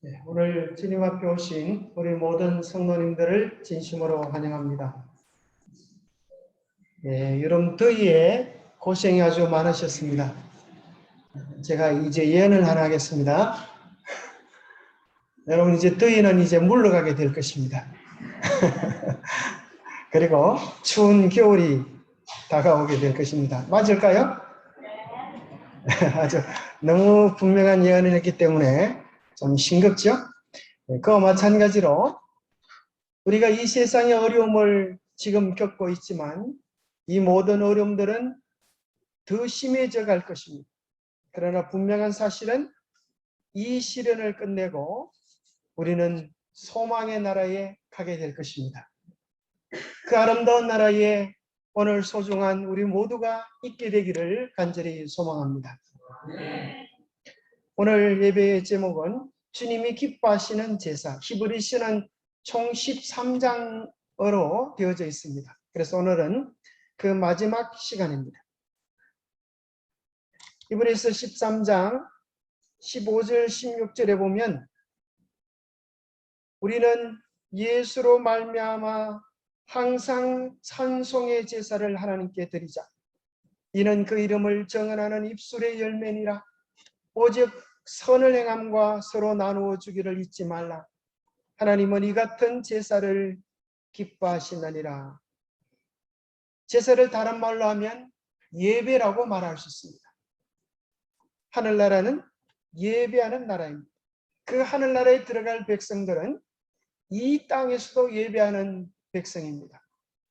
네, 오늘 주님 앞에 오신 우리 모든 성도님들을 진심으로 환영합니다. 여름 더위에 고생이 아주 많으셨습니다. 제가 이제 예언을 하나 하겠습니다. 여러분, 이제 더위는 이제 물러가게 될 것입니다. 그리고 추운 겨울이 다가오게 될 것입니다. 맞을까요? 아주 너무 분명한 예언을 했기 때문에 좀 싱겁죠? 그와 마찬가지로 우리가 이 세상의 어려움을 지금 겪고 있지만 이 모든 어려움들은 더 심해져 갈 것입니다. 그러나 분명한 사실은 이 시련을 끝내고 우리는 소망의 나라에 가게 될 것입니다. 그 아름다운 나라에 오늘 소중한 우리 모두가 있게 되기를 간절히 소망합니다. 오늘 예배의 제목은 주님이 기뻐하시는 제사, 히브리서는 총 13장으로 되어져 있습니다. 그래서 오늘은 그 마지막 시간입니다. 히브리서 13장 15절 16절에 보면 우리는 예수로 말미암아 항상 찬송의 제사를 하나님께 드리자. 이는 그 이름을 정언하는 입술의 열매니라. 오직 선을 행함과 서로 나누어 주기를 잊지 말라. 하나님은 이 같은 제사를 기뻐하시느니라. 제사를 다른 말로 하면 예배라고 말할 수 있습니다. 하늘나라는 예배하는 나라입니다. 그 하늘나라에 들어갈 백성들은 이 땅에서도 예배하는 백성입니다.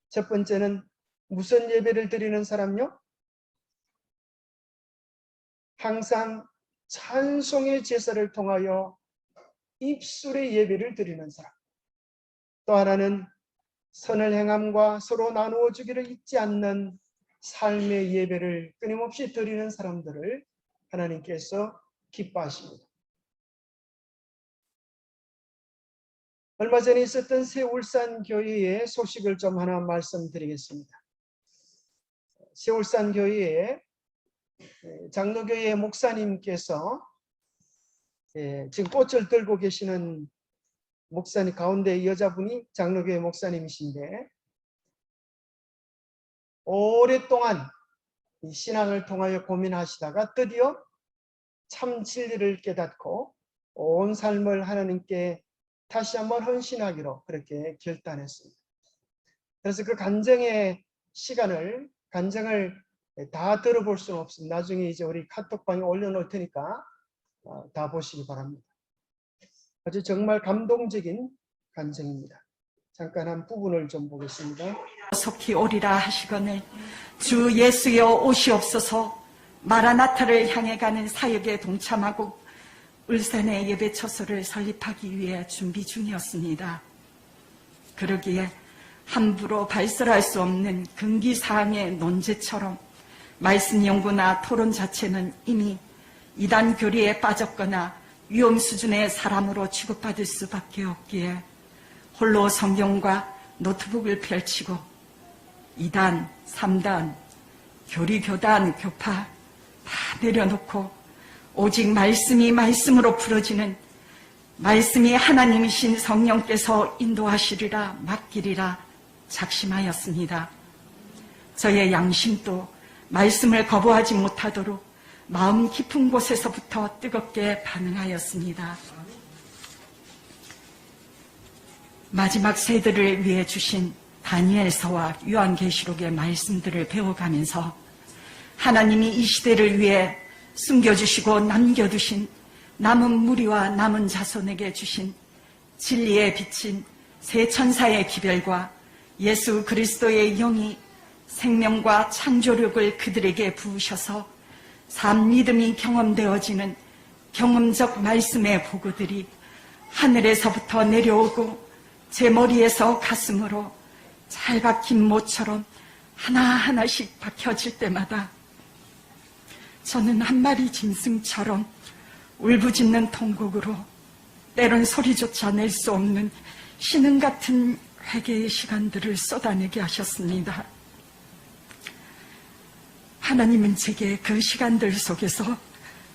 첫 번째는 무슨 예배를 드리는 사람요? 항상 찬송의 제사를 통하여 입술의 예배를 드리는 사람. 또 하나는 선을 행함과 서로 나누어 주기를 잊지 않는 삶의 예배를 끊임없이 드리는 사람들을 하나님께서 기뻐하십니다. 얼마 전에 있었던 세울산 교회의 소식을 좀 하나 말씀드리겠습니다. 세울산 교회의 장로교회 목사님께서 지금 꽃을 들고 계시는 목사님 가운데 여자분이 장로교회 목사님이신데 오랫동안 이 신앙을 통하여 고민하시다가 드디어 참 진리를 깨닫고 온 삶을 하나님께 다시 한번 헌신하기로 그렇게 결단했습니다. 그래서 그 간증의 간증을 다 들어볼 수는 없습니다. 나중에 이제 우리 카톡방에 올려놓을 테니까 다 보시기 바랍니다. 아주 정말 감동적인 간증입니다. 잠깐 한 부분을 좀 보겠습니다. 속히 오리라 하시거늘 주 예수여 오시옵소서. 마라나타를 향해 가는 사역에 동참하고 울산의 예배 처소를 설립하기 위해 준비 중이었습니다. 그러기에 함부로 발설할 수 없는 금기사항의 논제처럼 말씀 연구나 토론 자체는 이미 이단 교리에 빠졌거나 위험 수준의 사람으로 취급받을 수밖에 없기에 홀로 성경과 노트북을 펼치고 2단, 3단, 교리, 교단, 교파 다 내려놓고 오직 말씀이 말씀으로 풀어지는 말씀이 하나님이신 성령께서 인도하시리라 맡기리라 작심하였습니다. 저의 양심도 말씀을 거부하지 못하도록 마음 깊은 곳에서부터 뜨겁게 반응하였습니다. 마지막 세대를 위해 주신 다니엘서와 요한계시록의 말씀들을 배워가면서 하나님이 이 시대를 위해 숨겨주시고 남겨두신 남은 무리와 남은 자손에게 주신 진리에 비친 새 천사의 기별과 예수 그리스도의 영이 생명과 창조력을 그들에게 부으셔서 삶 믿음이 경험되어지는 경험적 말씀의 보고들이 하늘에서부터 내려오고 제 머리에서 가슴으로 잘 박힌 못처럼 하나하나씩 박혀질 때마다 저는 한 마리 짐승처럼 울부짖는 통곡으로 때론 소리조차 낼 수 없는 신음 같은 회개의 시간들을 쏟아내게 하셨습니다. 하나님은 제게 그 시간들 속에서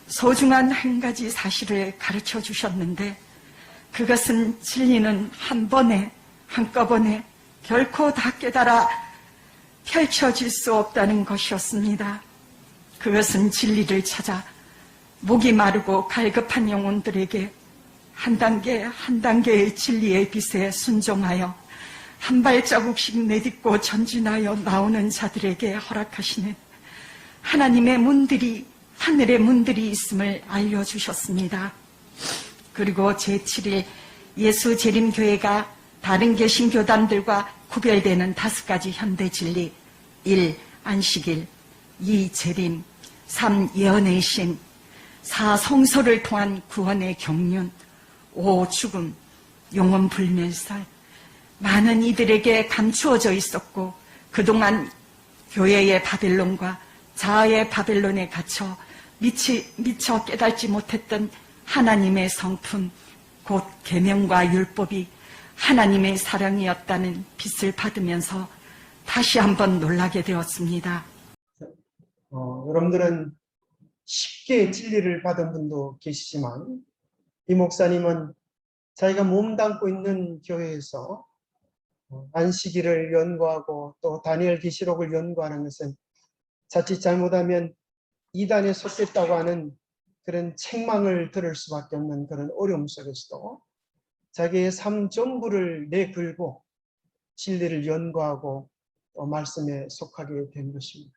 소중한 한 가지 사실을 가르쳐 주셨는데 그것은 진리는 한 번에 한꺼번에 결코 다 깨달아 펼쳐질 수 없다는 것이었습니다. 그것은 진리를 찾아 목이 마르고 갈급한 영혼들에게 한 단계 한 단계의 진리의 빛에 순종하여 한 발자국씩 내딛고 전진하여 나오는 자들에게 허락하시는 하나님의 문들이, 하늘의 문들이 있음을 알려주셨습니다. 그리고 제7일 예수 재림교회가 다른 개신교단들과 구별되는 5가지 현대 진리: 1. 안식일, 2. 재림, 3. 예언의 신, 4. 성소를 통한 구원의 경륜, 5. 죽음, 영원 불멸설, 많은 이들에게 감추어져 있었고 그동안 교회의 바벨론과 자아의 바벨론에 갇혀 미처 깨닫지 못했던 하나님의 성품, 곧 계명과 율법이 하나님의 사랑이었다는 빛을 받으면서 다시 한번 놀라게 되었습니다. 여러분들은 쉽게 진리를 받은 분도 계시지만 이 목사님은 자기가 몸담고 있는 교회에서 안식일을 연구하고 또 다니엘 계시록을 연구하는 것은 자칫 잘못하면 이단에 속했다고 하는 그런 책망을 들을 수밖에 없는 그런 어려움 속에서도 자기의 삶 전부를 내걸고 진리를 연구하고 또 말씀에 속하게 된 것입니다.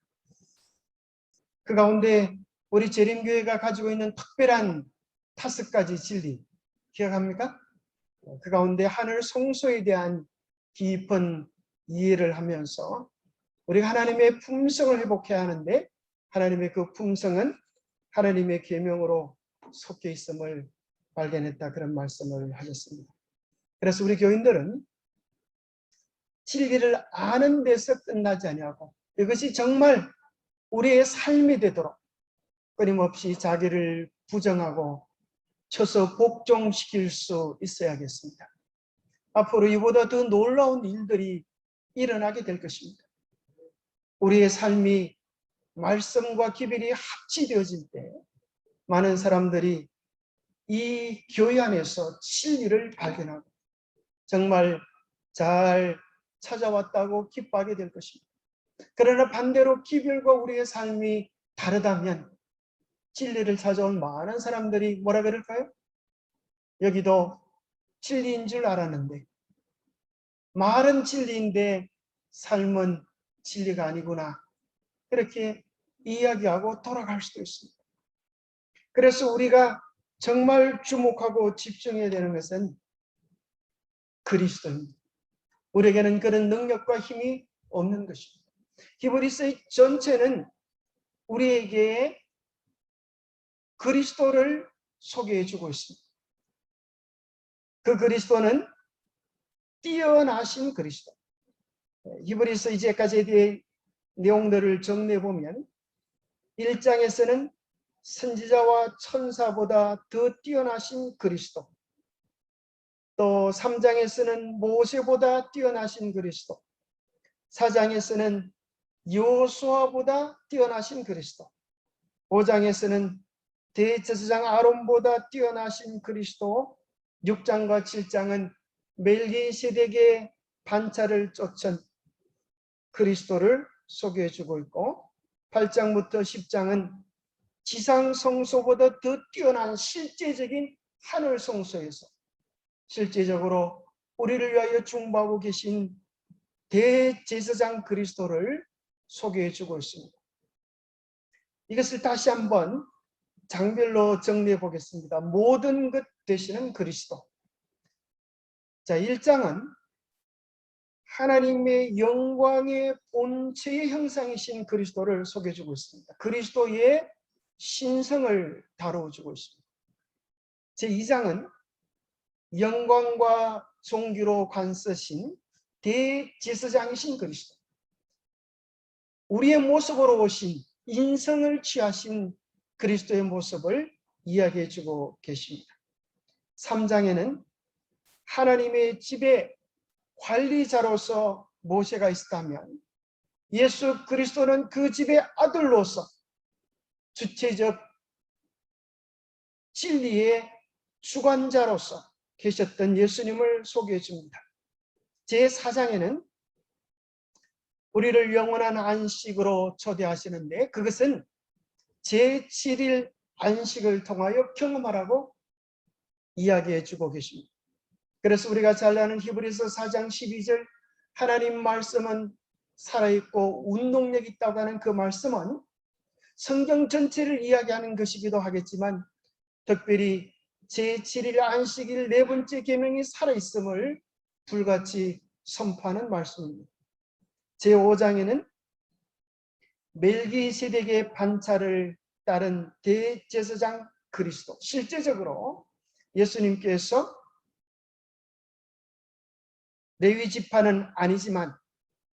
그 가운데 우리 재림교회가 가지고 있는 특별한 5가지 진리 기억합니까? 그 가운데 하늘 성소에 대한 깊은 이해를 하면서 우리가 하나님의 품성을 회복해야 하는데 하나님의 그 품성은 하나님의 계명으로 속해 있음을 발견했다, 그런 말씀을 하셨습니다. 그래서 우리 교인들은 진리를 아는 데서 끝나지 아니하고 이것이 정말 우리의 삶이 되도록 끊임없이 자기를 부정하고 쳐서 복종시킬 수 있어야겠습니다. 앞으로 이보다 더 놀라운 일들이 일어나게 될 것입니다. 우리의 삶이 말씀과 기별이 합치되어질 때 많은 사람들이 이 교회 안에서 진리를 발견하고 정말 잘 찾아왔다고 기뻐하게 될 것입니다. 그러나 반대로 기별과 우리의 삶이 다르다면 진리를 찾아온 많은 사람들이 뭐라 그럴까요? 여기도 진리인 줄 알았는데 말은 진리인데 삶은 진리가 아니구나, 그렇게 이야기하고 돌아갈 수도 있습니다. 그래서 우리가 정말 주목하고 집중해야 되는 것은 그리스도입니다. 우리에게는 그런 능력과 힘이 없는 것입니다. 히브리서 전체는 우리에게 그리스도를 소개해 주고 있습니다. 그 그리스도는 뛰어나신 그리스도. 히브리서 이제까지에 대해 내용들을 정리해 보면 1장에서는 선지자와 천사보다 더 뛰어나신 그리스도, 또 3장에서는 모세보다 뛰어나신 그리스도, 4장에서는 여호수아보다 뛰어나신 그리스도, 5장에서는 대제사장 아론보다 뛰어나신 그리스도, 6장과 7장은 멜기세덱의 반차를 쫓은 그리스도를 소개해주고 있고 8장부터 10장은 지상 성소보다 더 뛰어난 실제적인 하늘 성소에서 실제적으로 우리를 위하여 중보하고 계신 대제사장 그리스도를 소개해주고 있습니다. 이것을 다시 한번 장별로 정리해 보겠습니다. 모든 것 되시는 그리스도. 자, 1장은 하나님의 영광의 본체의 형상이신 그리스도를 소개해주고 있습니다. 그리스도의 신성을 다뤄주고 있습니다. 제2장은 영광과 존귀로 관서신 대제사장이신 그리스도, 우리의 모습으로 오신 인성을 취하신 그리스도의 모습을 이야기해주고 계십니다. 3장에는 하나님의 집에 관리자로서 모세가 있었다면 예수 그리스도는 그 집의 아들로서 주체적 진리의 주관자로서 계셨던 예수님을 소개해 줍니다. 제4장에는 우리를 영원한 안식으로 초대하시는데 그것은 제7일 안식을 통하여 경험하라고 이야기해 주고 계십니다. 그래서 우리가 잘 아는 히브리서 4장 12절 하나님 말씀은 살아있고 운동력 있다고 하는 그 말씀은 성경 전체를 이야기하는 것이기도 하겠지만 특별히 제7일 안식일 네 번째 계명이 살아있음을 불같이 선포하는 말씀입니다. 제5장에는 멜기세덱의 반차를 따른 대제사장 그리스도, 실제적으로 예수님께서 레위 지파는 아니지만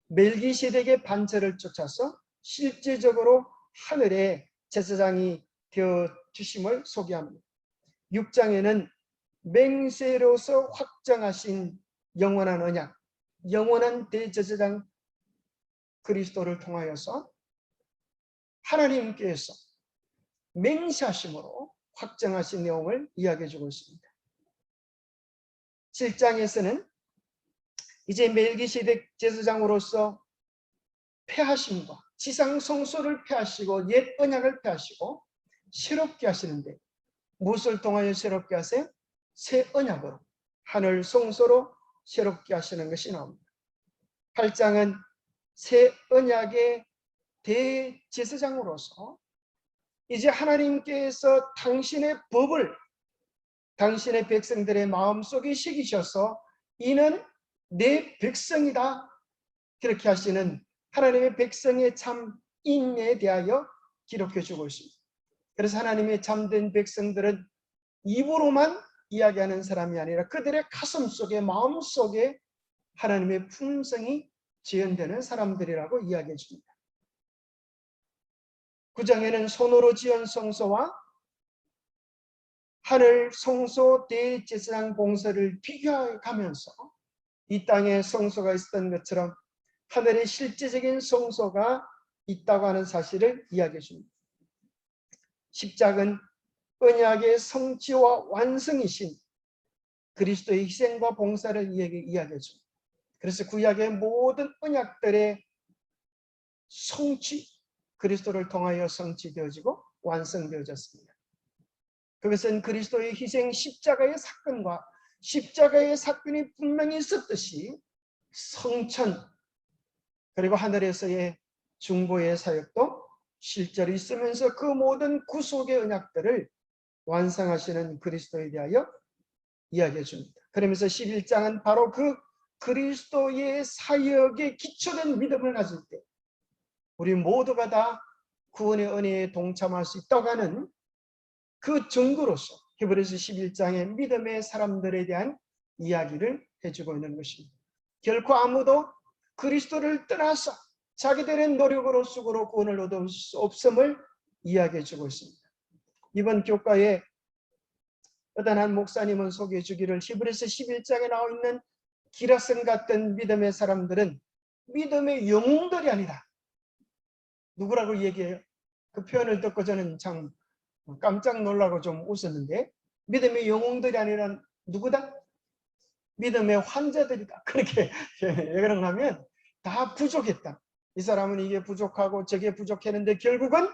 멜기세덱의 반차를 쫓아서 실제적으로 하늘의 제사장이 되어 주심을 소개합니다. 6장에는 맹세로서 확정하신 영원한 언약, 영원한 대제사장 그리스도를 통하여서 하나님께서 맹세하심으로 확정하신 내용을 이야기해 주고 있습니다. 7장에서는 이제 멜기세덱 제사장으로서 폐하심과 지상 성소를 폐하시고 옛 언약을 폐하시고 새롭게 하시는데 무엇을 통하여 새롭게 하세요? 새 언약으로 하늘 성소로 새롭게 하시는 것이 나옵니다. 8장은 새 언약의 대제사장으로서 이제 하나님께서 당신의 법을 당신의 백성들의 마음속에 새기셔서 이는 내 백성이다 그렇게 하시는 하나님의 백성의 참 인내에 대하여 기록해 주고 있습니다. 그래서 하나님의 참된 백성들은 입으로만 이야기하는 사람이 아니라 그들의 가슴 속에 마음 속에 하나님의 품성이 지연되는 사람들이라고 이야기해 줍니다. 9장에는 손으로 지은 성소와 하늘 성소 대제사장 봉사를 비교해 가면서 이 땅에 성소가 있었던 것처럼 하늘의 실제적인 성소가 있다고 하는 사실을 이야기해 줍니다. 10장은 언약의 성취와 완성이신 그리스도의 희생과 봉사를 이야기해 줍니다. 그래서 구약의 모든 언약들의 성취, 그리스도를 통하여 성취되어지고 완성되어졌습니다. 그것은 그리스도의 희생 십자가의 사건과 십자가의 사건이 분명히 있었듯이 성천 그리고 하늘에서의 중보의 사역도 실제로 있으면서 그 모든 구속의 언약들을 완성하시는 그리스도에 대하여 이야기해 줍니다. 그러면서 11장은 바로 그 그리스도의 사역에 기초된 믿음을 가질 때 우리 모두가 다 구원의 은혜에 동참할 수 있다고 하는 그 증거로서 히브리서 11장의 믿음의 사람들에 대한 이야기를 해주고 있는 것입니다. 결코 아무도 그리스도를 떠나서 자기들의 노력으로 수고로 구원을 얻을 수 없음을 이야기해 주고 있습니다. 이번 교과에 어떤 한 목사님은 소개해 주기를 히브리서 11장에 나와 있는 기라성 같은 믿음의 사람들은 믿음의 영웅들이 아니라 누구라고 얘기해요? 그 표현을 듣고 저는 참 깜짝 놀라고 좀 웃었는데 믿음의 영웅들이 아니라 누구다? 믿음의 환자들이다. 그렇게 왜 그런가 하면 다 부족했다. 이 사람은 이게 부족하고 저게 부족했는데 결국은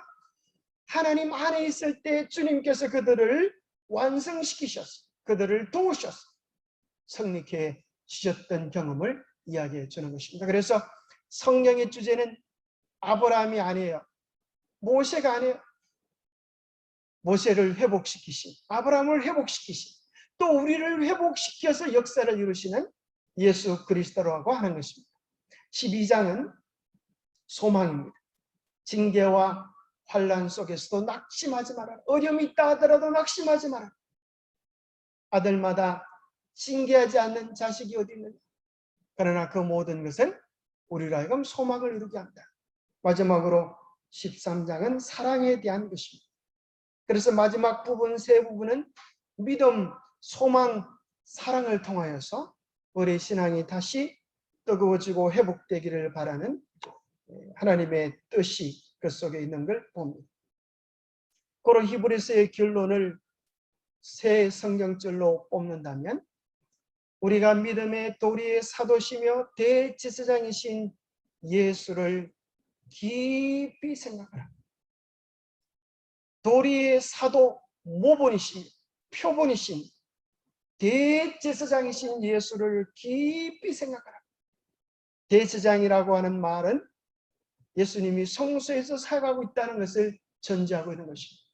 하나님 안에 있을 때 주님께서 그들을 완성시키셨어. 그들을 도우셨어. 성립해 주셨던 경험을 이야기해 주는 것입니다. 그래서 성경의 주제는 아브라함이 아니에요. 모세가 아니에요. 모세를 회복시키신, 아브라함을 회복시키신, 또 우리를 회복시켜서 역사를 이루시는 예수 그리스도라고 하는 것입니다. 12장은 소망입니다. 징계와 환난 속에서도 낙심하지 마라. 어려움이 있다 하더라도 낙심하지 마라. 아들마다 징계하지 않는 자식이 어디 있느냐. 그러나 그 모든 것은 우리로 하여금 소망을 이루게 한다. 마지막으로 13장은 사랑에 대한 것입니다. 그래서 마지막 부분 세 부분은 믿음, 소망, 사랑을 통하여서 우리 신앙이 다시 뜨거워지고 회복되기를 바라는 하나님의 뜻이 그 속에 있는 걸 봅니다. 고로 히브리서의 결론을 새 성경절로 뽑는다면 우리가 믿음의 도리의 사도시며 대제사장이신 예수를 깊이 생각하라. 도리의 사도 모본이신, 표본이신 대제사장이신 예수를 깊이 생각하라. 대제사장이라고 하는 말은 예수님이 성소에서 살아가고 있다는 것을 전제하고 있는 것입니다.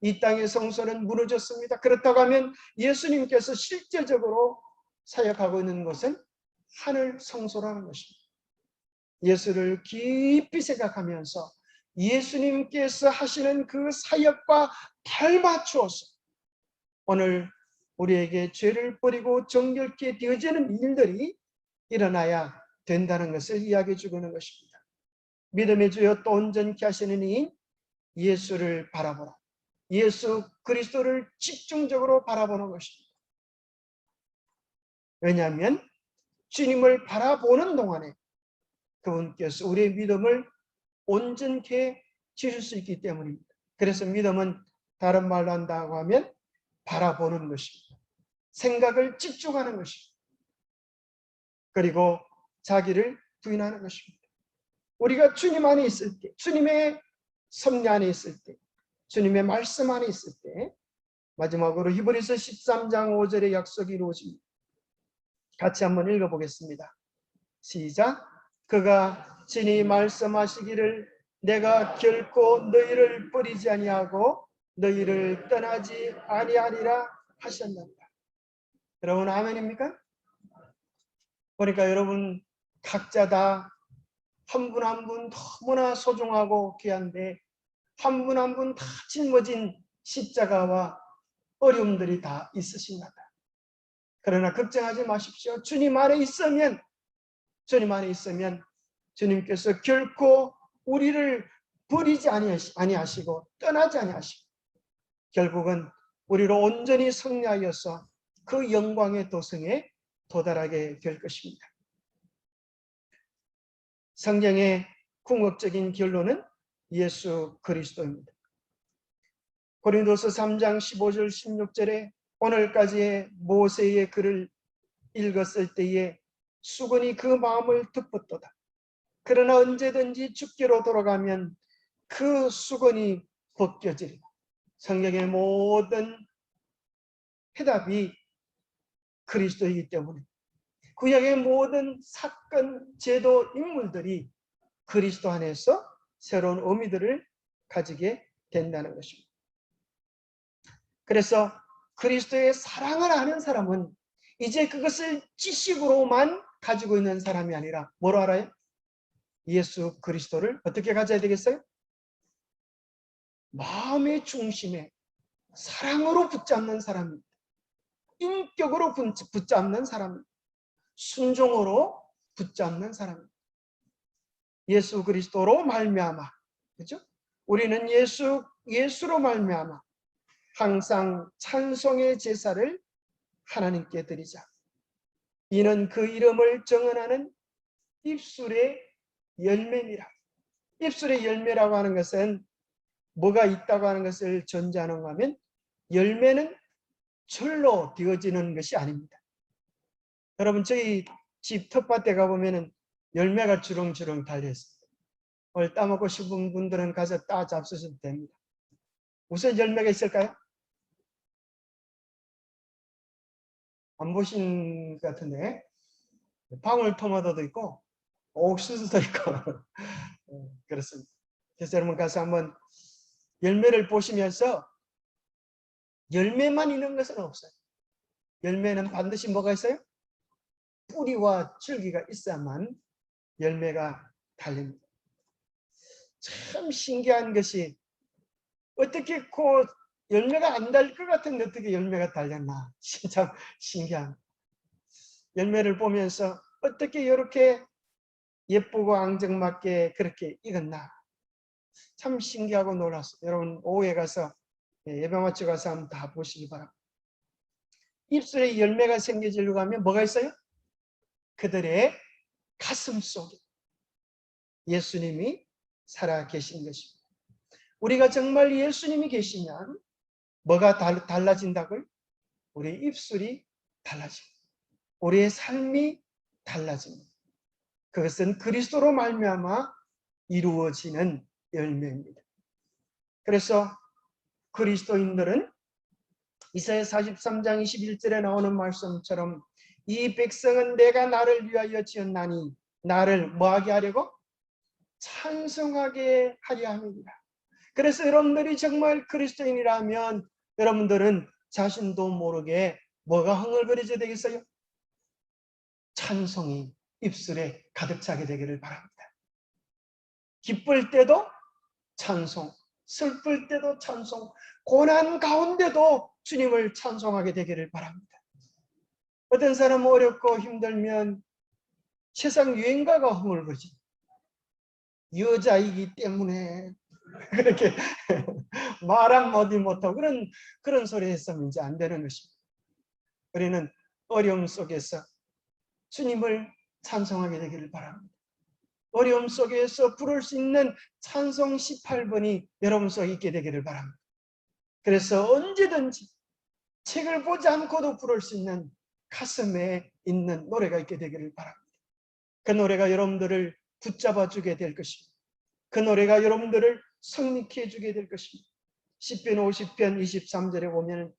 이 땅의 성소는 무너졌습니다. 그렇다고 하면 예수님께서 실제적으로 사역하고 있는 것은 하늘 성소라는 것입니다. 예수를 깊이 생각하면서 예수님께서 하시는 그 사역과 닮아추어서 오늘 우리에게 죄를 버리고 정결케 되어지는 일들이 일어나야 된다는 것을 이야기해 주고 있는 것입니다. 믿음의 주여 또 온전케 하시는 이인 예수를 바라보라. 예수 그리스도를 집중적으로 바라보는 것입니다. 왜냐하면 주님을 바라보는 동안에 그분께서 우리의 믿음을 온전케 지실 수 있기 때문입니다. 그래서 믿음은 다른 말로 한다고 하면 바라보는 것입니다. 생각을 집중하는 것입니다. 그리고 자기를 부인하는 것입니다. 우리가 주님 안에 있을 때, 주님의 섭리 안에 있을 때, 주님의 말씀 안에 있을 때 마지막으로 히브리서 13장 5절의 약속이 이루어집니다. 같이 한번 읽어보겠습니다. 시작. 그가 친히 말씀하시기를 내가 결코 너희를 버리지 아니하고 너희를 떠나지 아니하리라 하셨나이다. 여러분 아멘입니까? 그러니까 여러분 각자 다 한 분 한 분 너무나 소중하고 귀한데 한 분 한 분 다 짊어진 십자가와 어려움들이 다 있으신 거다. 그러나 걱정하지 마십시오. 주님 안에 있으면 주님께서 결코 우리를 버리지 아니하시고 떠나지 아니하시고 결국은 우리로 온전히 승리하여서 그 영광의 도성에 도달하게 될 것입니다. 성경의 궁극적인 결론은 예수 그리스도입니다. 고린도서 3장 15절 16절에 오늘까지의 모세의 글을 읽었을 때에 수건이 그 마음을 덮었도다. 그러나 언제든지 죽기로 돌아가면 그 수건이 벗겨지리라. 성경의 모든 해답이 그리스도이기 때문에 구약의 모든 사건, 제도, 인물들이 그리스도 안에서 새로운 의미들을 가지게 된다는 것입니다. 그래서 그리스도의 사랑을 아는 사람은 이제 그것을 지식으로만 가지고 있는 사람이 아니라 뭐로 알아요? 예수 그리스도를 어떻게 가져야 되겠어요? 마음의 중심에 사랑으로 붙잡는 사람입니다. 인격으로 붙잡는 사람입니다. 순종으로 붙잡는 사람입니다. 예수 그리스도로 말미암아, 그렇죠? 우리는 예수로 말미암아 항상 찬송의 제사를 하나님께 드리자. 이는 그 이름을 정언하는 입술의 열매니라. 입술의 열매라고 하는 것은 뭐가 있다고 하는 것을 전제하는가 하면 열매는 절로 되어지는 것이 아닙니다. 여러분 저희 집 텃밭에 가보면 열매가 주렁주렁 달려있습니다. 오늘 따먹고 싶은 분들은 가서 따 잡수셔도 됩니다. 무슨 열매가 있을까요? 안 보신 것 같은데 방울토마토도 있고 옥수수도 있고 그렇습니다. 그래서 여러분 가서 한번 열매를 보시면서 열매만 있는 것은 없어요. 열매는 반드시 뭐가 있어요? 뿌리와 줄기가 있어야만 열매가 달립니다. 참 신기한 것이 어떻게 그 열매가 안 달 것 같은데 어떻게 열매가 달렸나 진짜 신기한. 열매를 보면서 어떻게 이렇게 예쁘고 앙증맞게 그렇게 익었나 참 신기하고 놀랐어요. 여러분 오후에 가서 예배 마치고 가서 한번 다 보시기 바랍니다. 입술에 열매가 생겨지려고 하면 뭐가 있어요? 그들의 가슴 속에 예수님이 살아 계신 것입니다. 우리가 정말 예수님이 계시면 뭐가 달라진다고요? 우리 입술이 달라집니다. 우리의 삶이 달라집니다. 그것은 그리스도로 말미암아 이루어지는 열매입니다. 그래서 그리스도인들은 이사야 43장 21절에 나오는 말씀처럼 이 백성은 내가 나를 위하여 지었나니 나를 뭐하게 하려고? 찬송하게 하려 함이니라. 그래서 여러분들이 정말 그리스도인이라면 여러분들은 자신도 모르게 뭐가 흥얼거리게 되겠어요? 찬송이 입술에 가득 차게 되기를 바랍니다. 기쁠 때도 찬송, 슬플 때도 찬송, 고난 가운데도 주님을 찬송하게 되기를 바랍니다. 어떤 사람은 어렵고 힘들면 세상 유행가가 흥얼거리지. 여자이기 때문에 그렇게 말 한마디 못하고 그런 소리 했으면 이제 안 되는 것입니다. 우리는 어려움 속에서 주님을 찬송하게 되기를 바랍니다. 어려움 속에서 부를 수 있는 찬송 18번이 여러분 속에 있게 되기를 바랍니다. 그래서 언제든지 책을 보지 않고도 부를 수 있는 가슴에 있는 노래가 있게 되기를 바랍니다. 그 노래가 여러분들을 붙잡아 주게 될 것입니다. 그 노래가 여러분들을 성립해 주게 될 것입니다. 시편 50편 23절에 보면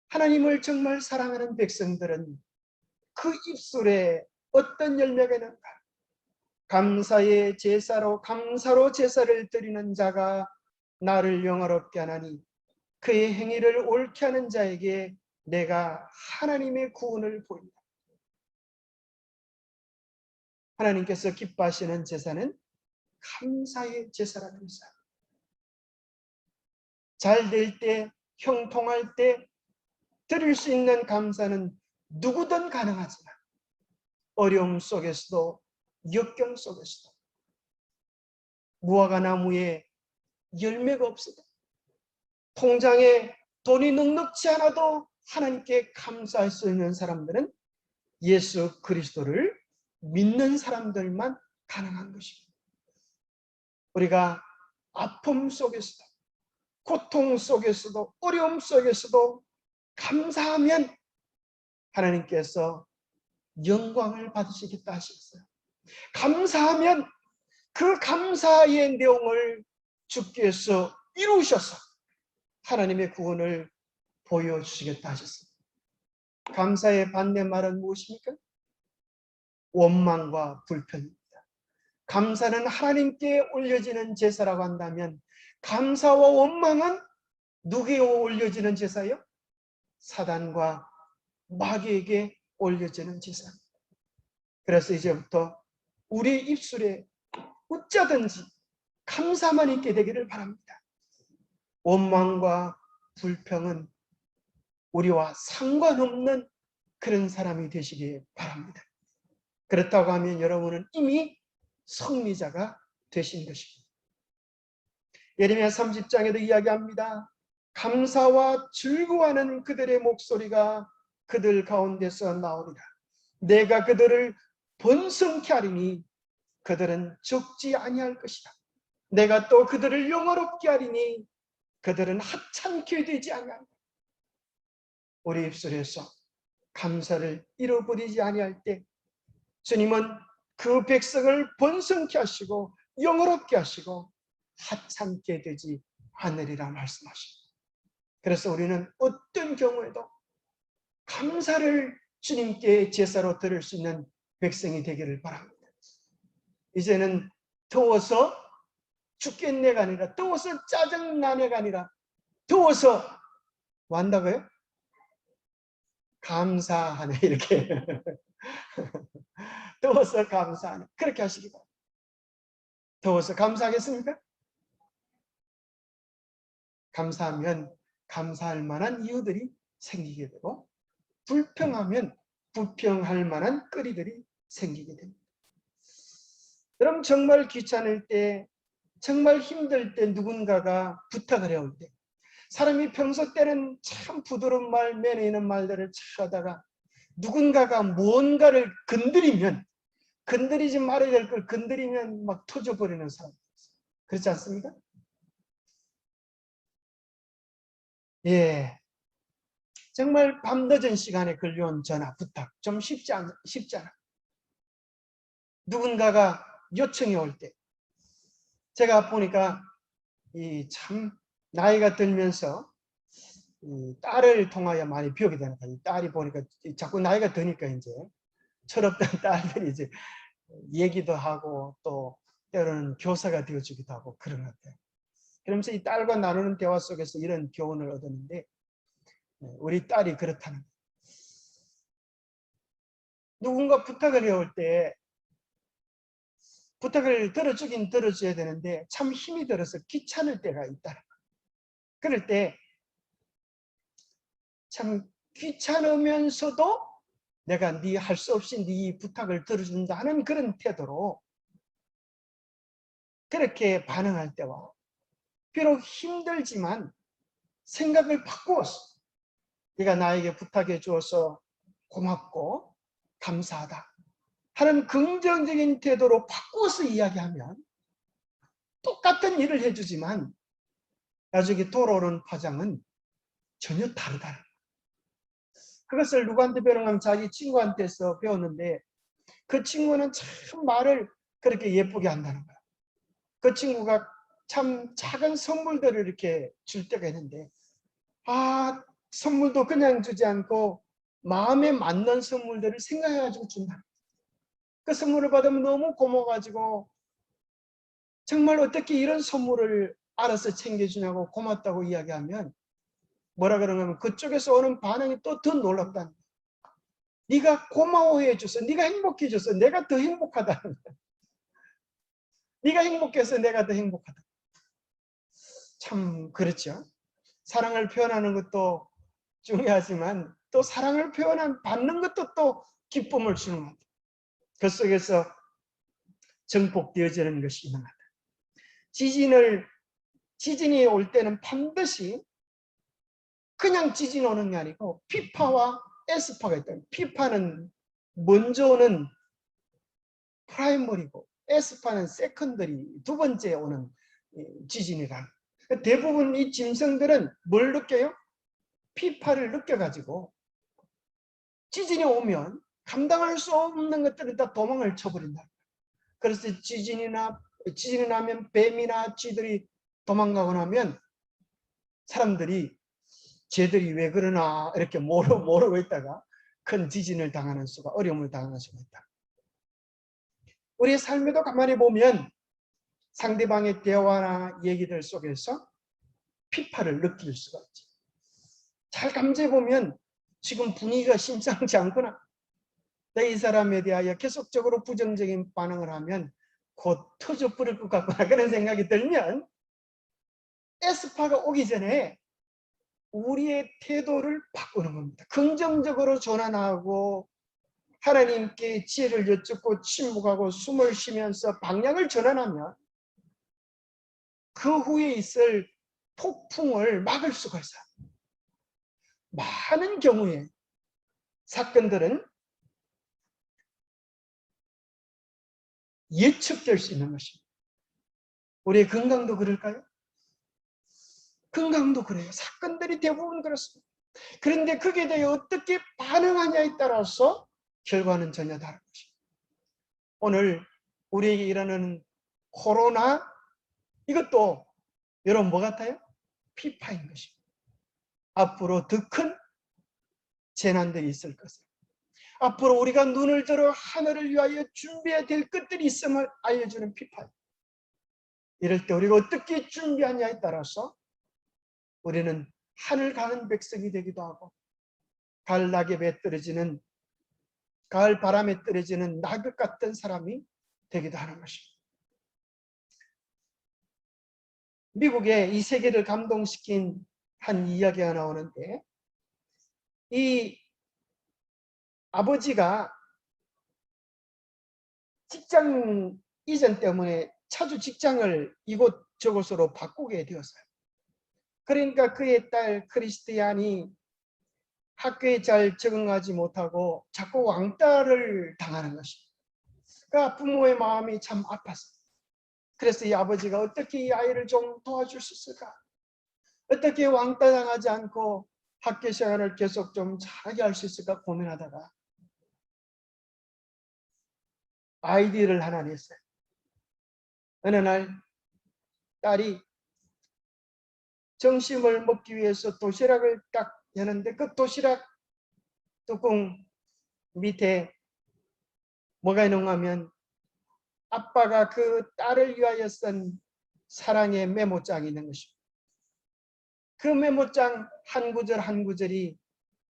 하나님을 정말 사랑하는 백성들은 그 입술에 어떤 열매가 있는가? 감사의 제사로 감사로 제사를 드리는 자가 나를 영화롭게 하나니 그의 행위를 옳게 하는 자에게 내가 하나님의 구원을 보인다. 하나님께서 기뻐하시는 제사는 감사의 제사라는 것입니다. 잘 될 때, 형통할 때 드릴 수 있는 감사는 누구든 가능하지만 어려움 속에서도 역경 속에서도 무화과 나무에 열매가 없어도 통장에 돈이 넉넉지 않아도 하나님께 감사할 수 있는 사람들은 예수 그리스도를 믿는 사람들만 가능한 것입니다. 우리가 아픔 속에서도 고통 속에서도 어려움 속에서도 감사하면 하나님께서 영광을 받으시겠다 하셨어요. 감사하면 그 감사의 내용을 주께서 이루셔서 하나님의 구원을 보여주시겠다 하셨습니다. 감사의 반대말은 무엇입니까? 원망과 불평입니다. 감사는 하나님께 올려지는 제사라고 한다면 감사와 원망은 누구에게 올려지는 제사요? 사단과 마귀에게 올려지는 제사입니다. 그래서 이제부터 우리 입술에 어쩌든지 감사만 있게 되기를 바랍니다. 원망과 불평은 우리와 상관없는 그런 사람이 되시기 바랍니다. 그렇다고 하면 여러분은 이미 승리자가 되신 것입니다. 예레미야 30장에도 이야기합니다. 감사와 즐거워하는 그들의 목소리가 그들 가운데서 나오리라. 내가 그들을 번성케 하리니 그들은 적지 아니할 것이다. 내가 또 그들을 영화롭게 하리니 그들은 하찮게 되지 아니한다. 우리 입술에서 감사를 잃어버리지 아니할 때 주님은 그 백성을 번성케 하시고 영화롭게 하시고 하찮게 되지 않으리라 말씀하십니다. 그래서 우리는 어떤 경우에도 감사를 주님께 제사로 드릴 수 있는 백성이 되기를 바랍니다. 이제는 더워서 죽겠네가 아니라 더워서 짜증나네가 아니라 더워서 뭐 한다고요? 감사하네 이렇게 더워서 감사하네 그렇게 하시기 바랍니다. 더워서 감사하겠습니까? 감사하면 감사할 만한 이유들이 생기게 되고 불평하면 불평할 만한 거리들이 생기게 됩니다. 여러분 정말 귀찮을 때 정말 힘들 때 누군가가 부탁을 해올 때 사람이 평소 때는 참 부드러운 말, 매너 있는 말들을 하다가 누군가가 무언가를 건드리지 말아야 될 걸 건드리면 막 터져버리는 사람이 있어요. 그렇지 않습니까? 예. 정말 밤늦은 시간에 걸려온 전화, 부탁 좀 쉽잖아. 누군가가 요청이 올 때 제가 보니까 이 참 나이가 들면서 이 딸을 통하여 많이 배우게 되는 거예요. 딸이 보니까 자꾸 나이가 드니까 이제 철없던 딸들이 이제 얘기도 하고 또 때로는 교사가 되어주기도 하고 그런 것 같아요. 그러면서 이 딸과 나누는 대화 속에서 이런 교훈을 얻었는데 우리 딸이 그렇다는 거예요. 누군가 부탁을 해올 때 부탁을 들어주긴 들어줘야 되는데 참 힘이 들어서 귀찮을 때가 있다. 그럴 때 참 귀찮으면서도 내가 네 할 수 없이 네 부탁을 들어준다 하는 그런 태도로 그렇게 반응할 때와 비록 힘들지만 생각을 바꾸었어. 네가 나에게 부탁해 주어서 고맙고 감사하다 하는 긍정적인 태도로 바꾸어서 이야기하면 똑같은 일을 해주지만 나중에 돌아오는 파장은 전혀 다르다. 그것을 누구한테 배우면 자기 친구한테서 배웠는데 그 친구는 참 말을 그렇게 예쁘게 한다는 거야. 그 친구가 참 작은 선물들을 이렇게 줄 때가 있는데 선물도 그냥 주지 않고 마음에 맞는 선물들을 생각해가지고 준다. 그 선물을 받으면 너무 고마워가지고 정말 어떻게 이런 선물을 알아서 챙겨주냐고 고맙다고 이야기하면 뭐라 그러냐면 그쪽에서 오는 반응이 또 더 놀랍다는 거야. 네가 고마워해줘서 네가 행복해져서 내가 더 행복하다는 거야. 네가 행복해서 내가 더 행복하다. 참 그렇죠. 사랑을 표현하는 것도 중요하지만 또 사랑을 받는 것도 또 기쁨을 주는 것 같아요. 그 속에서 정복되어지는 것이 있는 것 같아요. 지진이 올 때는 반드시 그냥 지진이 오는 게 아니고 P파와 S파가 있다. P파는 먼저 오는 프라이머리고 S파는 세컨더리 두 번째 오는 지진이라. 대부분 이 짐승들은 뭘 느껴요? P파를 느껴가지고 지진이 오면 감당할 수 없는 것들은 다 도망을 쳐버린다. 그래서 지진이 나면 뱀이나 쥐들이 도망가고 나면 사람들이 쟤들이 왜 그러나 이렇게 모르고 있다가 큰 지진을 당하는 수가 어려움을 당하는 수가 있다. 우리의 삶에도 가만히 보면 상대방의 대화나 얘기들 속에서 피파를 느낄 수가 있지. 잘 감지해 보면 지금 분위기가 심상치 않구나. 이 사람에 대하여 계속적으로 부정적인 반응을 하면 곧 터져버릴 것 같구나 그런 생각이 들면 S파가 오기 전에 우리의 태도를 바꾸는 겁니다. 긍정적으로 전환하고 하나님께 지혜를 여쭙고 침묵하고 숨을 쉬면서 방향을 전환하면 그 후에 있을 폭풍을 막을 수가 있어요. 많은 경우에 사건들은 예측될 수 있는 것입니다. 우리의 건강도 그럴까요? 건강도 그래요. 사건들이 대부분 그렇습니다. 그런데 거기에 대해 어떻게 반응하냐에 따라서 결과는 전혀 다른 것입니다. 오늘 우리에게 일어나는 코로나 이것도 여러분 뭐 같아요? 피파인 것입니다. 앞으로 더 큰 재난들이 있을 것을. 앞으로 우리가 눈을 들어 하늘을 위하여 준비해야 될 것들이 있음을 알려주는 피파입니다. 이럴 때 우리가 어떻게 준비하냐에 따라서 우리는 하늘 가는 백성이 되기도 하고 가을 낙엽에 떨어지는 가을 바람에 떨어지는 낙엽 같은 사람이 되기도 하는 것입니다. 미국에 이 세계를 감동시킨 한 이야기가 나오는데 이 아버지가 직장 이전 때문에 자주 직장을 이곳저곳으로 바꾸게 되었어요. 그러니까 그의 딸 크리스티안이 학교에 잘 적응하지 못하고 자꾸 왕따를 당하는 것입니다. 그러니까 부모의 마음이 참 아팠어요. 그래서 이 아버지가 어떻게 이 아이를 좀 도와줄 수 있을까? 어떻게 왕따 당하지 않고 학교 생활을 계속 좀 잘하게 할 수 있을까 고민하다가 아이디어를 하나 냈어요. 어느 날 딸이 점심을 먹기 위해서 도시락을 딱 여는데 그 도시락 뚜껑 밑에 뭐가 있는가 하면 아빠가 그 딸을 위하여 쓴 사랑의 메모장이 있는 것입니다. 그 메모장 한 구절 한 구절이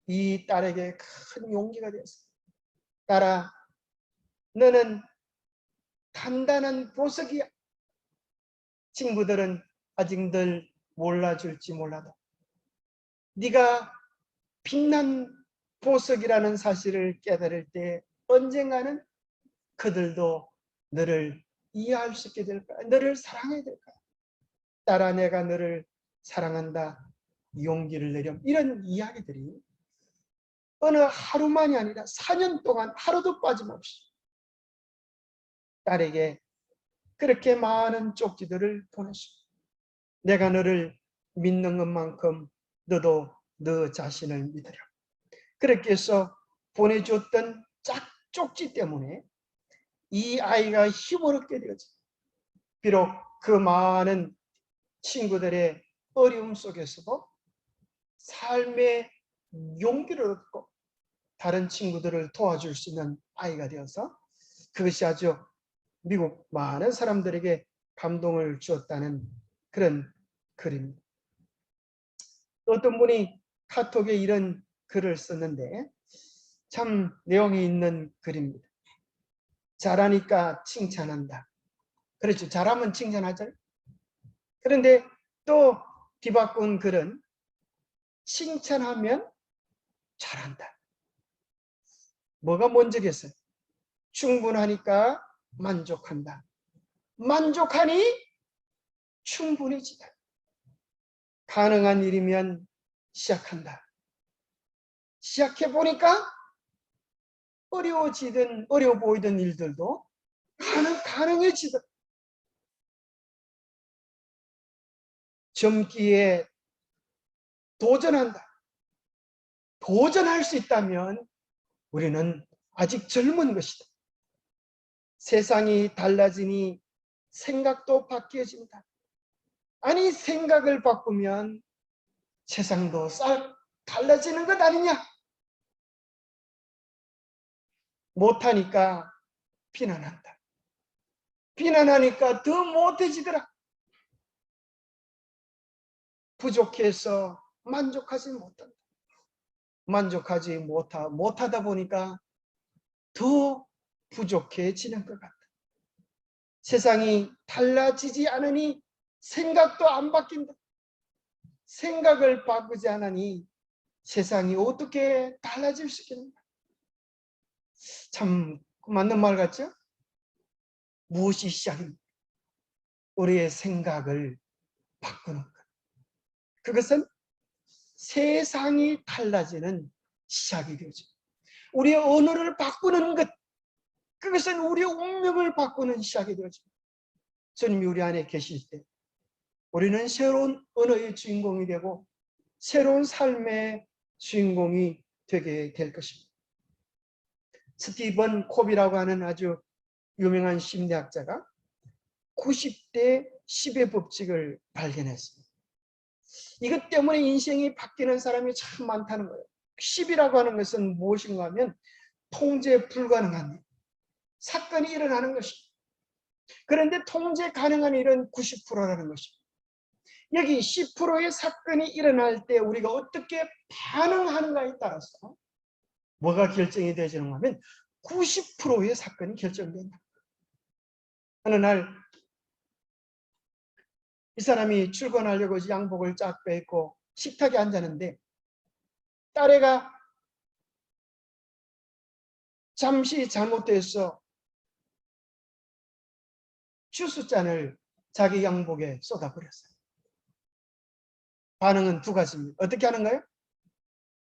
이 딸에게 큰 용기가 되었어요. 딸아, 너는 단단한 보석이야. 친구들은 아직 늘 몰라줄지 몰라도 네가 빛난 보석이라는 사실을 깨달을 때 언젠가는 그들도 너를 이해할 수 있게 될 거야. 너를 사랑해야 될 거야. 딸아, 내가 너를 사랑한다. 용기를 내렴. 이런 이야기들이 어느 하루만이 아니라 4년 동안 하루도 빠짐없이 딸에게 그렇게 많은 쪽지들을 보냈습니다. 내가 너를 믿는 것만큼 너도 너 자신을 믿으렴. 그렇게 해서 보내줬던 쪽지 때문에 이 아이가 힘을 얻게 되었죠. 비록 그 많은 친구들의 어려움 속에서도 삶의 용기를 얻고 다른 친구들을 도와줄 수 있는 아이가 되어서 그것이 아주 미국 많은 사람들에게 감동을 주었다는 그런 글입니다. 어떤 분이 카톡에 이런 글을 썼는데 참 내용이 있는 글입니다. 잘하니까 칭찬한다. 그렇죠. 잘하면 칭찬하죠. 그런데 또 뒤바꾼 글은 칭찬하면 잘한다. 뭐가 먼저겠어요? 충분하니까 만족한다. 만족하니 충분해지다. 가능한 일이면 시작한다. 시작해보니까 어려워 보이던 일들도 가능해지다. 젊기에 도전한다. 도전할 수 있다면 우리는 아직 젊은 것이다. 세상이 달라지니 생각도 바뀌어진다. 아니, 생각을 바꾸면 세상도 싹 달라지는 것 아니냐? 못하니까 비난한다. 비난하니까 더 못해지더라. 부족해서 만족하지 못한다. 만족하지 못하다 보니까 더 부족해지는 것 같다. 세상이 달라지지 않으니 생각도 안 바뀐다. 생각을 바꾸지 않으니 세상이 어떻게 달라질 수 있겠는가? 참 맞는 말 같죠? 무엇이 시작입니까? 우리의 생각을 바꾸는 것. 그것은 세상이 달라지는 시작이 되죠. 우리의 언어를 바꾸는 것, 그것은 우리의 운명을 바꾸는 시작이 되죠. 주님이 우리 안에 계실 때 우리는 새로운 언어의 주인공이 되고 새로운 삶의 주인공이 되게 될 것입니다. 스티븐 콥이라고 하는 아주 유명한 심리학자가 90대 10의 법칙을 발견했습니다. 이것 때문에 인생이 바뀌는 사람이 참 많다는 거예요. 10이라고 하는 것은 무엇인가 하면 통제 불가능한 일, 사건이 일어나는 것입니다. 그런데 통제 가능한 일은 90%라는 것입니다. 여기 10%의 사건이 일어날 때 우리가 어떻게 반응하는가에 따라서 뭐가 결정이 되지는 하면 90%의 사건이 결정된다. 어느 날 이 사람이 출근하려고 양복을 쫙 빼입고 식탁에 앉았는데 딸애가 잠시 잘못돼서 주스잔을 자기 양복에 쏟아버렸어요. 반응은 두 가지입니다. 어떻게 하는가요?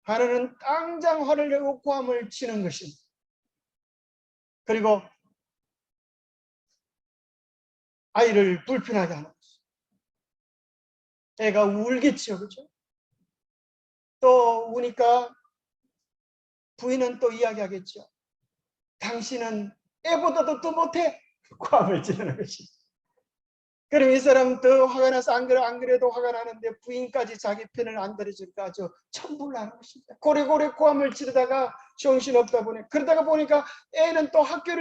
하나는 당장 화를 내고 고함을 치는 것입니다. 그리고 아이를 불편하게 하는 것입니다. 애가 울겠죠, 그렇죠? 또 우니까 부인은 또 이야기하겠죠. 당신은 애보다도 더 못해. 고함을 지르는 것이. 그럼 이 사람 더 화가 나서 안 그래도 화가 나는데 부인까지 자기 편을 안 들어주니까 아주 천불나는 것입니다. 고래고래 고함을 지르다가 정신없다 보니 그러다가 보니까 애는 또 학교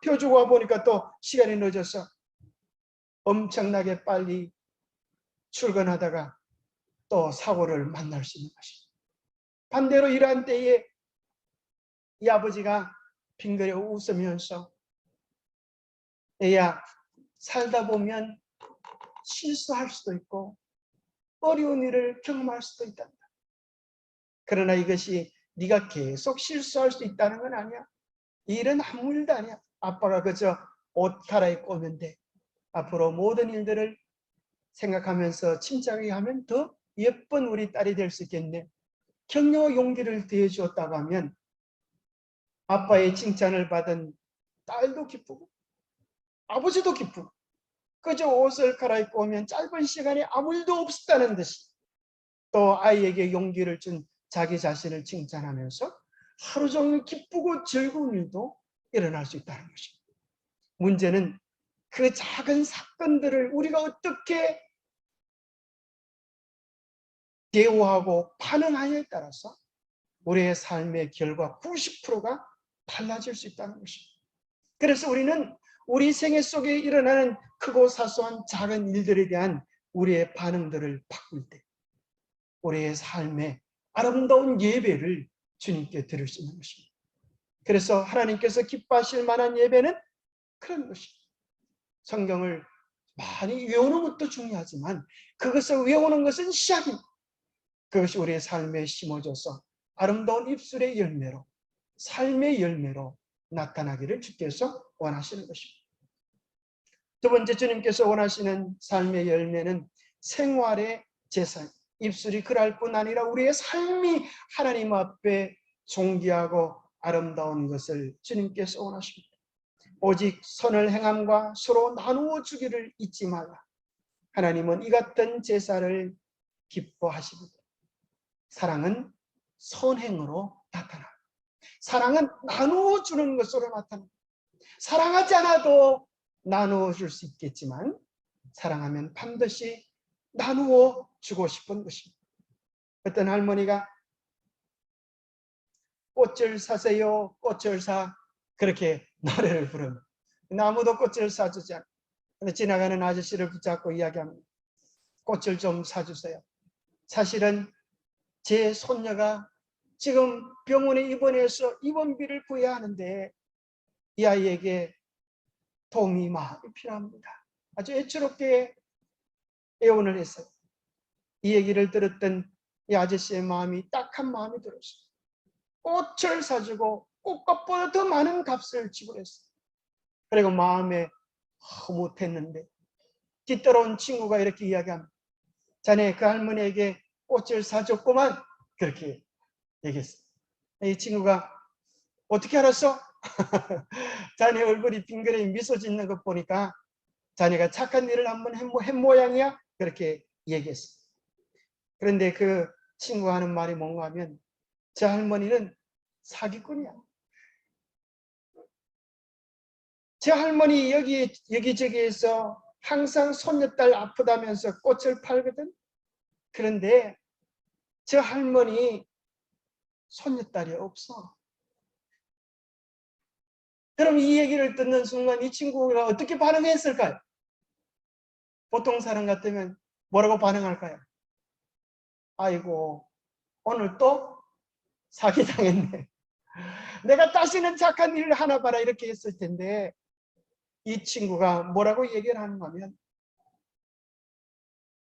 태워주고 와 보니까 또 시간이 늦어서 엄청나게 빨리 출근하다가 또 사고를 만날 수 있는 것입니다. 반대로 이러한 때에 이 아버지가 빙그레 웃으면서 애야, 살다 보면 실수할 수도 있고 어려운 일을 경험할 수도 있단다. 그러나 이것이 네가 계속 실수할 수 있다는 건 아니야. 이 일은 아무 일도 아니야. 아빠가 그저 옷 갈아입고 오면 돼. 앞으로 모든 일들을 생각하면서 침착하게 하면 더 예쁜 우리 딸이 될 수 있겠네. 격려와 용기를 더해 주었다고 하면 아빠의 칭찬을 받은 딸도 기쁘고 아버지도 기쁘고 그저 옷을 갈아입고 오면 짧은 시간에 아무 일도 없었다는 듯이 또 아이에게 용기를 준 자기 자신을 칭찬하면서 하루 종일 기쁘고 즐거운 일도 일어날 수 있다는 것입니다. 문제는 그 작은 사건들을 우리가 어떻게 대우하고 반응하냐에 따라서 우리의 삶의 결과 90%가 달라질 수 있다는 것입니다. 그래서 우리는 우리 생애 속에 일어나는 크고 사소한 작은 일들에 대한 우리의 반응들을 바꿀 때 우리의 삶의 아름다운 예배를 주님께 드릴 수 있는 것입니다. 그래서 하나님께서 기뻐하실 만한 예배는 그런 것입니다. 성경을 많이 외우는 것도 중요하지만 그것을 외우는 것은 시작입니다. 그것이 우리의 삶에 심어져서 아름다운 입술의 열매로 삶의 열매로 나타나기를 주께서 원하시는 것입니다. 두 번째 주님께서 원하시는 삶의 열매는 생활의 제사. 입술이 그럴 뿐 아니라 우리의 삶이 하나님 앞에 존귀하고 아름다운 것을 주님께서 원하십니다. 오직 선을 행함과 서로 나누어 주기를 잊지 말라. 하나님은 이 같은 제사를 기뻐하십니다. 사랑은 선행으로 나타납니다. 사랑은 나누어 주는 것으로 나타납니다. 사랑하지 않아도 나누어 줄 수 있겠지만 사랑하면 반드시 나누어 주고 싶은 것입니다. 어떤 할머니가 꽃을 사세요, 꽃을 사 그렇게 노래를 부릅니다. 아무도 꽃을 사주지 않아요. 근데 지나가는 아저씨를 붙잡고 이야기합니다. 꽃을 좀 사주세요. 사실은 제 손녀가 지금 병원에 입원해서 입원비를 구해야 하는데 이 아이에게 도움이 많이 필요합니다. 아주 애처롭게 애원을 했어요. 이 얘기를 들었던 이 아저씨의 마음이 딱한 마음이 들었어요. 꽃을 사주고 꽃값보다 더 많은 값을 지불했어요. 그리고 마음에 못했는데 뒤따라온 친구가 이렇게 이야기합니다. 자네 그 할머니에게 꽃을 사줬구만. 그렇게 얘기했어요. 이 친구가 어떻게 알았어? 자네 얼굴이 빙그레 미소 짓는 것 보니까 자네가 착한 일을 한번 한 모양이야? 그렇게 얘기했어요. 그런데 그 친구가 하는 말이 뭔가 하면 저 할머니는 사기꾼이야. 저 할머니 여기저기에서 항상 손녀딸 아프다면서 꽃을 팔거든. 그런데 저 할머니 손녀딸이 없어. 그럼 이 얘기를 듣는 순간 이 친구가 어떻게 반응했을까요? 보통 사람 같으면 뭐라고 반응할까요? 아이고 오늘 또 사기당했네. 내가 다시는 착한 일을 하나 봐라 이렇게 했을 텐데 이 친구가 뭐라고 얘기를 하는가 하면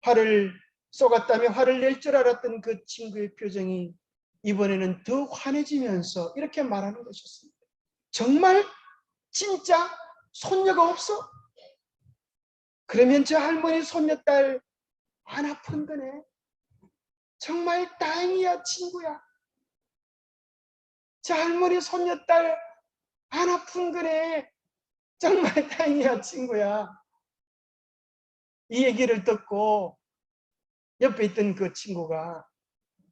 화를 쏘갔다며 화를 낼 줄 알았던 그 친구의 표정이 이번에는 더 환해지면서 이렇게 말하는 것이었습니다. 정말 진짜 손녀가 없어? 그러면 저 할머니 손녀딸 안 아픈 거네. 정말 다행이야 친구야. 저 할머니 손녀딸 안 아픈 거네. 정말 다행이야 친구야. 이 얘기를 듣고 옆에 있던 그 친구가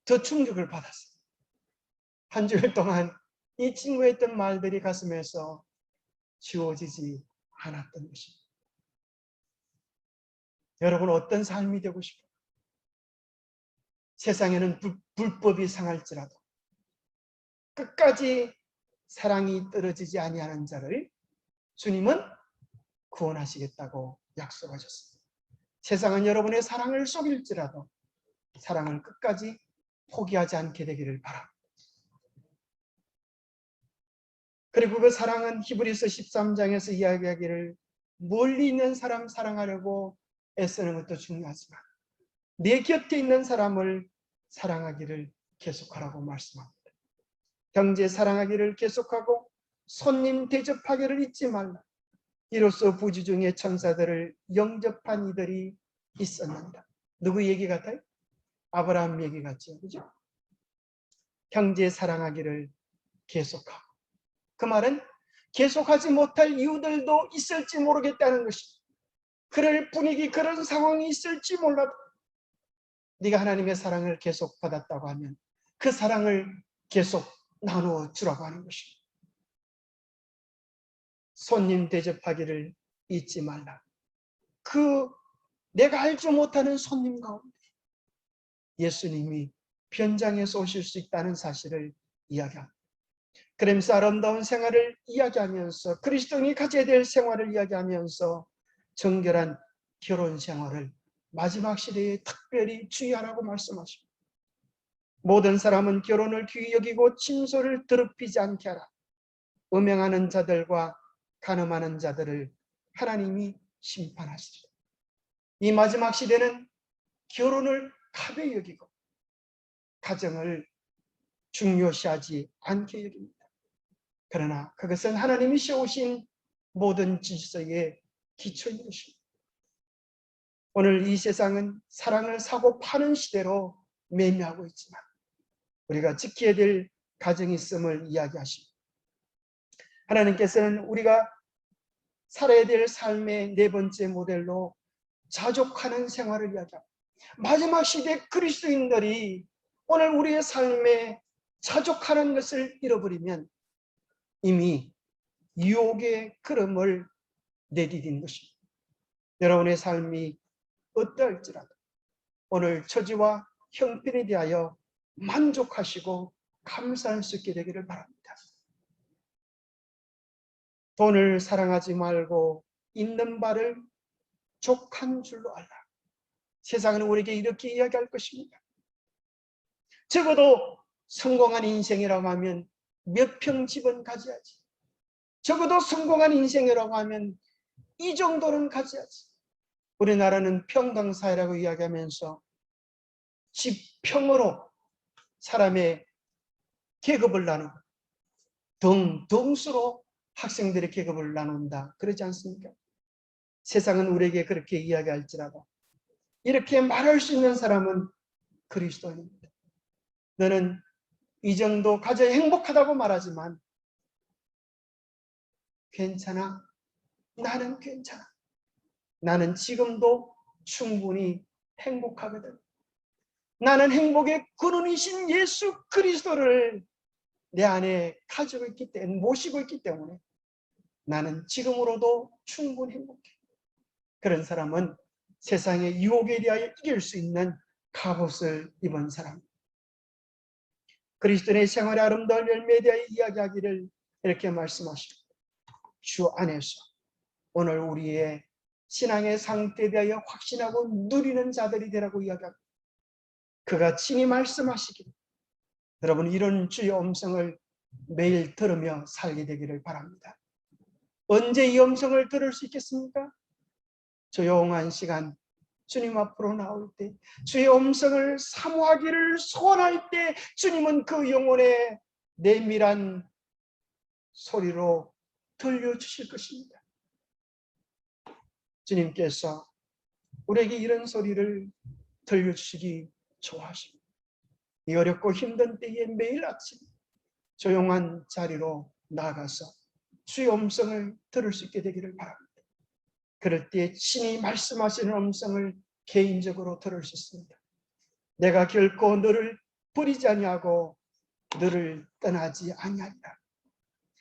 더 충격을 받았어요. 한 주일 동안 이 친구의 했던 말들이 가슴에서 지워지지 않았던 것입니다. 여러분, 어떤 삶이 되고 싶어요? 세상에는 불법이 상할지라도 끝까지 사랑이 떨어지지 아니하는 자를 주님은 구원하시겠다고 약속하셨습니다. 세상은 여러분의 사랑을 속일지라도 사랑을 끝까지 포기하지 않게 되기를 바랍니다. 그리고 그 사랑은 히브리서 13장에서 이야기하기를 멀리 있는 사람 사랑하려고 애쓰는 것도 중요하지만 내 곁에 있는 사람을 사랑하기를 계속하라고 말씀합니다. 형제 사랑하기를 계속하고 손님 대접하기를 잊지 말라. 이로써 부지 중에 천사들을 영접한 이들이 있었는다. 누구 얘기 같아요? 아브라함 얘기 같죠, 그죠? 형제 사랑하기를 계속하고, 그 말은 계속하지 못할 이유들도 있을지 모르겠다는 것입니다. 그럴 분위기, 그런 상황이 있을지 몰라도 네가 하나님의 사랑을 계속 받았다고 하면 그 사랑을 계속 나누어 주라고 하는 것입니다. 손님 대접하기를 잊지 말라. 그 내가 알지 못하는 손님 가운데 예수님이 변장해서 오실 수 있다는 사실을 이야기합니다. 그러면서 아름다운 생활을 이야기하면서 그리스도인이 가져야 될 생활을 이야기하면서 정결한 결혼 생활을 마지막 시대에 특별히 주의하라고 말씀하십니다. 모든 사람은 결혼을 귀히 여기고 침소를 더럽히지 않게 하라. 음행하는 자들과 간음하는 자들을 하나님이 심판하시리라. 이 마지막 시대는 결혼을 가벼이 여기고 가정을 중요시하지 않게 여깁니다. 그러나 그것은 하나님이 세우신 모든 질서의 기초인 것입니다. 오늘 이 세상은 사랑을 사고 파는 시대로 매매하고 있지만 우리가 지켜야 될 가정이 있음을 이야기하십니다. 하나님께서는 우리가 살아야 될 삶의 네 번째 모델로 자족하는 생활을 이야기합니다. 마지막 시대 그리스도인들이 오늘 우리의 삶에 자족하는 것을 잃어버리면 이미 유혹의 걸음을 내디딘 것입니다. 여러분의 삶이 어떠할지라도 오늘 처지와 형편에 대하여 만족하시고 감사할 수 있게 되기를 바랍니다. 돈을 사랑하지 말고 있는 바를 족한 줄로 알라. 세상은 우리에게 이렇게 이야기할 것입니다. 적어도 성공한 인생이라고 하면 몇 평 집은 가져야지. 적어도 성공한 인생이라고 하면 이 정도는 가져야지. 우리나라는 평등사회라고 이야기하면서 지평으로 사람의 계급을 나누고 등수로 학생들의 계급을 나눈다. 그러지 않습니까? 세상은 우리에게 그렇게 이야기할지라도 이렇게 말할 수 있는 사람은 그리스도인입니다. 너는 이 정도 가져야 행복하다고 말하지만 괜찮아. 나는 괜찮아. 나는 지금도 충분히 행복하거든. 나는 행복의 근원이신 예수 그리스도를 내 안에 가지고 있기 때문에, 모시고 있기 때문에 나는 지금으로도 충분히 행복해. 그런 사람은 세상의 유혹에 대하여 이길 수 있는 갑옷을 입은 사람. 그리스도의 생활의 아름다운 열매에 대하여 이야기하기를 이렇게 말씀하십니다. 주 안에서 오늘 우리의 신앙의 상태에 대하여 확신하고 누리는 자들이 되라고 이야기합니다. 그가 친히 말씀하시기를 여러분 이런 주의 음성을 매일 들으며 살게 되기를 바랍니다. 언제 이 음성을 들을 수 있겠습니까? 조용한 시간 주님 앞으로 나올 때 주의 음성을 사모하기를 소원할 때 주님은 그 영혼의 내밀한 소리로 들려주실 것입니다. 주님께서 우리에게 이런 소리를 들려주시기 좋아하십니다. 이 어렵고 힘든 때에 매일 아침 조용한 자리로 나가서 주의 음성을 들을 수 있게 되기를 바랍니다. 그럴 때 친히 말씀하시는 음성을 개인적으로 들을 수 있습니다. 내가 결코 너를 버리지 아니하고 너를 떠나지 아니하리라.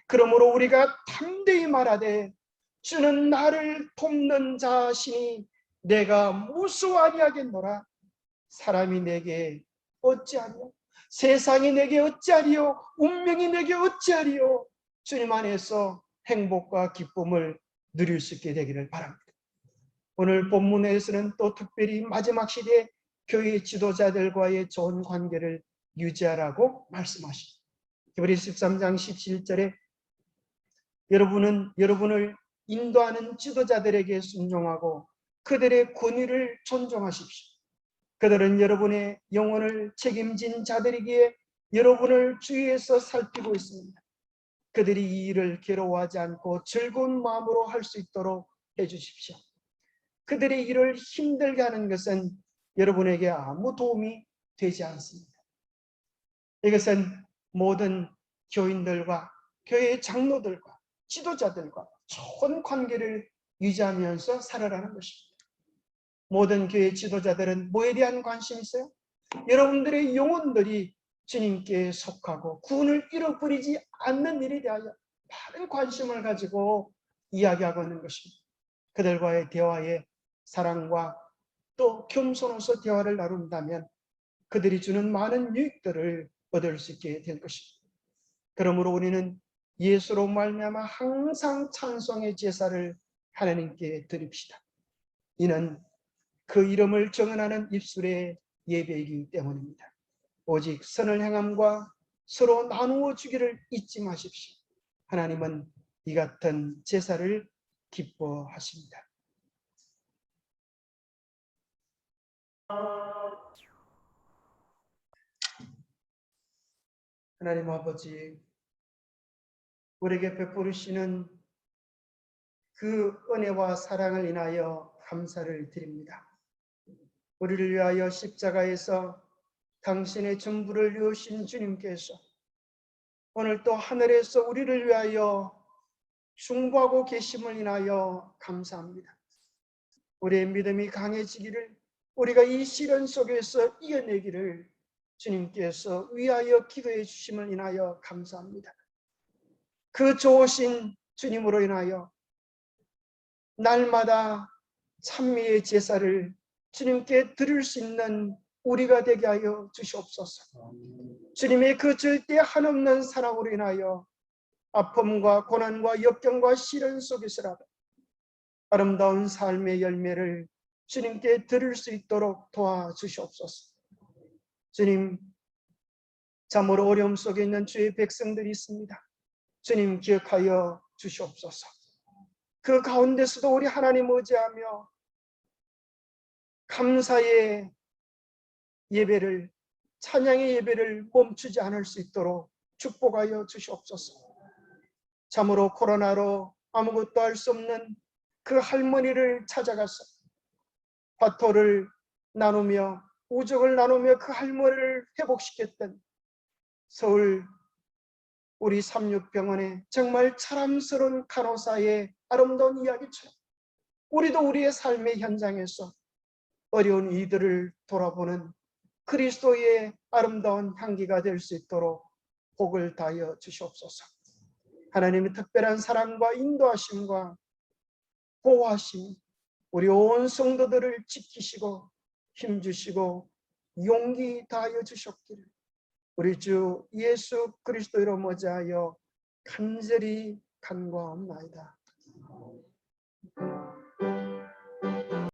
그러므로 우리가 담대히 말하되 주는 나를 돕는 자시니 내가 무수히 아니하겠노라. 사람이 내게 어찌하리요? 세상이 내게 어찌하리요? 운명이 내게 어찌하리요? 주님 안에서 행복과 기쁨을 누릴 수 있게 되기를 바랍니다. 오늘 본문에서는 또 특별히 마지막 시대에 교회 지도자들과의 좋은 관계를 유지하라고 말씀하십니다. 히브리서 13장 17절에 여러분을 인도하는 지도자들에게 순종하고 그들의 권위를 존중하십시오. 그들은 여러분의 영혼을 책임진 자들이기에 여러분을 주위에서 살피고 있습니다. 그들이 이 일을 괴로워하지 않고 즐거운 마음으로 할 수 있도록 해주십시오. 그들의 일을 힘들게 하는 것은 여러분에게 아무 도움이 되지 않습니다. 이것은 모든 교인들과 교회의 장로들과 지도자들과 좋은 관계를 유지하면서 살아가는 것입니다. 모든 교회 지도자들은 뭐에 대한 관심이 있어요? 여러분들의 영혼들이 주님께 속하고 구원을 잃어버리지 않는 일에 대하여 많은 관심을 가지고 이야기하고 있는 것입니다. 그들과의 대화에 사랑과 또 겸손해서 대화를 나눈다면 그들이 주는 많은 유익들을 얻을 수 있게 될 것입니다. 그러므로 우리는 예수로 말미암아 항상 찬송의 제사를 하나님께 드립시다. 이는 그 이름을 정언하는 입술의 예배이기 때문입니다. 오직 선을 행함과 서로 나누어 주기를 잊지 마십시오. 하나님은 이 같은 제사를 기뻐하십니다. 하나님 아버지, 우리에게 베푸시는 그 은혜와 사랑을 인하여 감사를 드립니다. 우리를 위하여 십자가에서 당신의 전부를 이루신 주님께서 오늘 또 하늘에서 우리를 위하여 중보하고 계심을 인하여 감사합니다. 우리의 믿음이 강해지기를, 우리가 이 시련 속에서 이겨내기를 주님께서 위하여 기도해 주심을 인하여 감사합니다. 그 좋으신 주님으로 인하여 날마다 찬미의 제사를 주님께 드릴 수 있는 우리가 되게 하여 주시옵소서. 주님의 그 절대 한없는 사랑으로 인하여 아픔과 고난과 역경과 시련 속에서라도 아름다운 삶의 열매를 주님께 드릴 수 있도록 도와주시옵소서. 주님, 참으로 어려움 속에 있는 주의 백성들이 있습니다. 주님 기억하여 주시옵소서. 그 가운데서도 우리 하나님 의지하며 감사의 예배를, 찬양의 예배를 멈추지 않을 수 있도록 축복하여 주시옵소서. 참으로 코로나로 아무것도 할 수 없는 그 할머니를 찾아가서 화토를 나누며 우정을 나누며 그 할머니를 회복시켰던 서울 우리 삼육병원의 정말 사람스러운 간호사의 아름다운 이야기처럼 우리도 우리의 삶의 현장에서 어려운 이들을 돌아보는 그리스도의 아름다운 향기가 될 수 있도록 복을 다하여 주시옵소서. 하나님의 특별한 사랑과 인도하심과 보호하심, 우리 온 성도들을 지키시고 힘주시고 용기 다하여 주셨기를 우리 주 예수 그리스도로 머지하여 간절히 간구하옵나이다.